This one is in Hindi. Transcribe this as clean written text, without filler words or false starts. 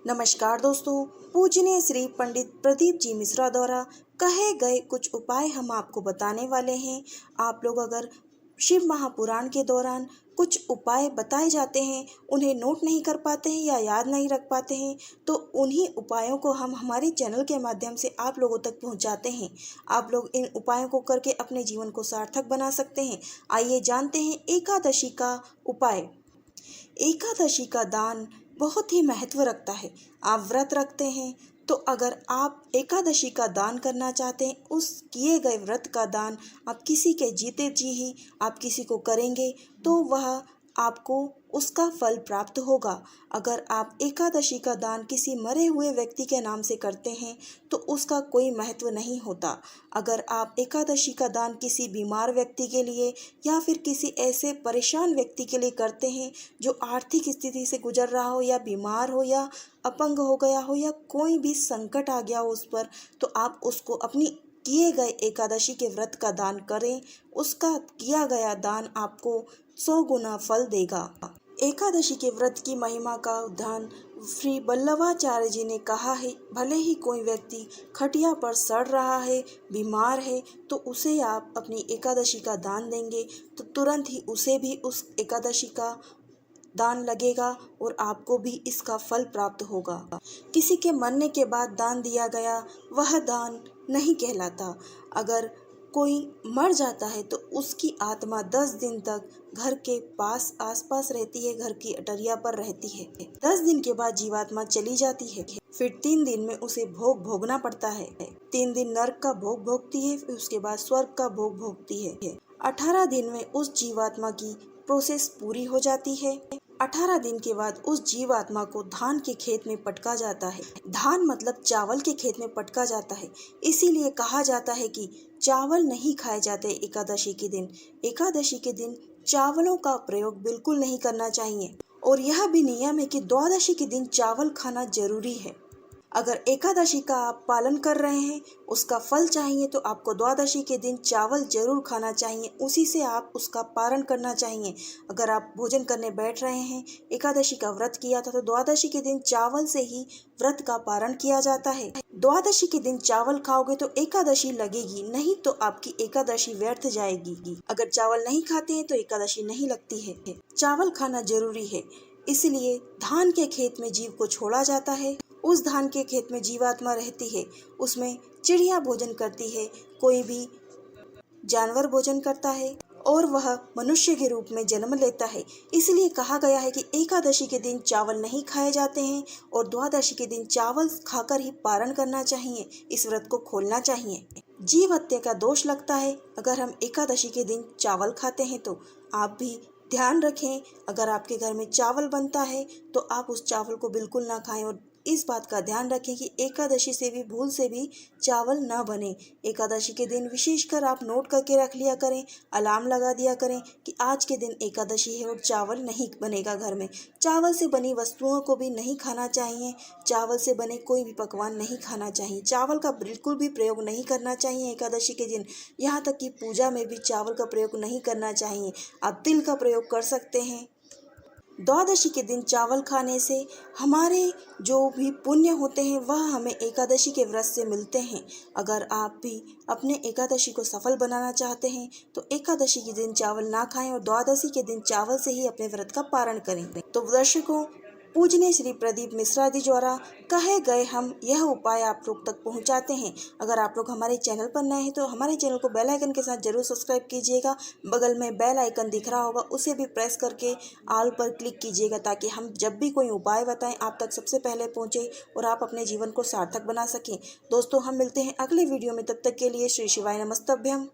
नमस्कार दोस्तों, पूजनीय श्री पंडित प्रदीप जी मिश्रा द्वारा कहे गए कुछ उपाय हम आपको बताने वाले हैं। आप लोग अगर शिव महापुराण के दौरान कुछ उपाय बताए जाते हैं, उन्हें नोट नहीं कर पाते हैं या याद नहीं रख पाते हैं, तो उन्हीं उपायों को हम हमारे चैनल के माध्यम से आप लोगों तक पहुंचाते हैं। आप लोग इन उपायों को करके अपने जीवन को सार्थक बना सकते हैं। आइए जानते हैं एकादशी का उपाय। एकादशी का दान बहुत ही महत्व रखता है। आप व्रत रखते हैं तो अगर आप एकादशी का दान करना चाहते हैं, उस किए गए व्रत का दान आप किसी के जीते जी ही आप किसी को करेंगे तो वह आपको उसका फल प्राप्त होगा। अगर आप एकादशी का दान किसी मरे हुए व्यक्ति के नाम से करते हैं तो उसका कोई महत्व नहीं होता। अगर आप एकादशी का दान किसी बीमार व्यक्ति के लिए या फिर किसी ऐसे परेशान व्यक्ति के लिए करते हैं जो आर्थिक स्थिति से गुजर रहा हो या बीमार हो या अपंग हो गया हो या कोई भी संकट आ गया हो उस पर, तो आप उसको अपनी किए गए एकादशी के व्रत का दान करें। उसका किया गया दान आपको 100 गुना फल देगा। एकादशी के व्रत की महिमा का उद्धान श्री वल्लभाचार्य जी ने कहा है। भले ही कोई व्यक्ति खटिया पर सड़ रहा है, बीमार है, तो उसे आप अपनी एकादशी का दान देंगे तो तुरंत ही उसे भी उस एकादशी का दान लगेगा और आपको भी इसका फल प्राप्त होगा। किसी के मरने के बाद दान दिया गया वह दान नहीं कहलाता। अगर कोई मर जाता है तो उसकी आत्मा 10 दिन तक घर के पास आसपास रहती है, घर की अटरिया पर रहती है। 10 दिन के बाद जीवात्मा चली जाती है। फिर 3 दिन में उसे भोग भोगना पड़ता है। 3 दिन नरक का भोग भोगती है, फिर उसके बाद स्वर्ग का भोग भोगती है। 18 दिन में उस जीवात्मा की प्रोसेस पूरी हो जाती है। 18 दिन के बाद उस जीवात्मा को धान के खेत में पटका जाता है। धान मतलब चावल के खेत में पटका जाता है। इसीलिए कहा जाता है कि चावल नहीं खाए जाते एकादशी के दिन। एकादशी के दिन चावलों का प्रयोग बिल्कुल नहीं करना चाहिए और यह भी नियम है कि द्वादशी के दिन चावल खाना जरूरी है। अगर एकादशी का आप पालन कर रहे हैं, उसका फल चाहिए तो आपको द्वादशी के दिन चावल जरूर खाना चाहिए, उसी से आप उसका पारण करना चाहिए। अगर आप भोजन करने बैठ रहे हैं, एकादशी का व्रत किया था, तो द्वादशी के दिन चावल से ही व्रत का पारण किया जाता है। द्वादशी के दिन चावल खाओगे तो एकादशी लगेगी, नहीं तो आपकी एकादशी व्यर्थ जाएगी। अगर चावल नहीं खाते हैं तो एकादशी नहीं लगती है। चावल खाना जरूरी है। इसलिए धान के खेत में जीव को छोड़ा जाता है। उस धान के खेत में जीवात्मा रहती है, उसमें चिड़िया भोजन करती है, कोई भी जानवर भोजन करता है और वह मनुष्य के रूप में जन्म लेता है। इसलिए कहा गया है कि एकादशी के दिन चावल नहीं खाए जाते हैं और द्वादशी के दिन चावल खाकर ही पारण करना चाहिए। इस व्रत को खोलना चाहिए। जीव हत्या का दोष लगता है अगर हम एकादशी के दिन चावल खाते हैं तो आप भी ध्यान रखें। अगर आपके घर में चावल बनता है तो आप उस चावल को बिल्कुल ना खाएं और इस बात का ध्यान रखें कि एकादशी से भी भूल से भी चावल ना बने। एकादशी के दिन विशेषकर आप नोट करके रख लिया करें, अलार्म लगा दिया करें कि आज के दिन एकादशी है और चावल नहीं बनेगा घर में। चावल से बनी वस्तुओं को भी नहीं खाना चाहिए। चावल से बने कोई भी पकवान नहीं खाना चाहिए। चावल का बिल्कुल भी प्रयोग नहीं करना चाहिए एकादशी के दिन। यहाँ तक कि पूजा में भी चावल का प्रयोग नहीं करना चाहिए। आप तिल का प्रयोग कर सकते हैं। द्वादशी के दिन चावल खाने से हमारे जो भी पुण्य होते हैं वह हमें एकादशी के व्रत से मिलते हैं। अगर आप भी अपने एकादशी को सफल बनाना चाहते हैं तो एकादशी के दिन चावल ना खाएं और द्वादशी के दिन चावल से ही अपने व्रत का पारण करें। तो दर्शकों, पूजनीय श्री प्रदीप मिश्रा जी द्वारा कहे गए हम यह उपाय आप लोग तक पहुंचाते हैं। अगर आप लोग हमारे चैनल पर नए हैं तो हमारे चैनल को बेल आइकन के साथ जरूर सब्सक्राइब कीजिएगा। बगल में बेल आइकन दिख रहा होगा, उसे भी प्रेस करके ऑल पर क्लिक कीजिएगा ताकि हम जब भी कोई उपाय बताएं आप तक सबसे पहले पहुंचे और आप अपने जीवन को सार्थक बना सकें। दोस्तों, हम मिलते हैं अगले वीडियो में। तब तक के लिए श्री शिवाय नमस्तभ्यम।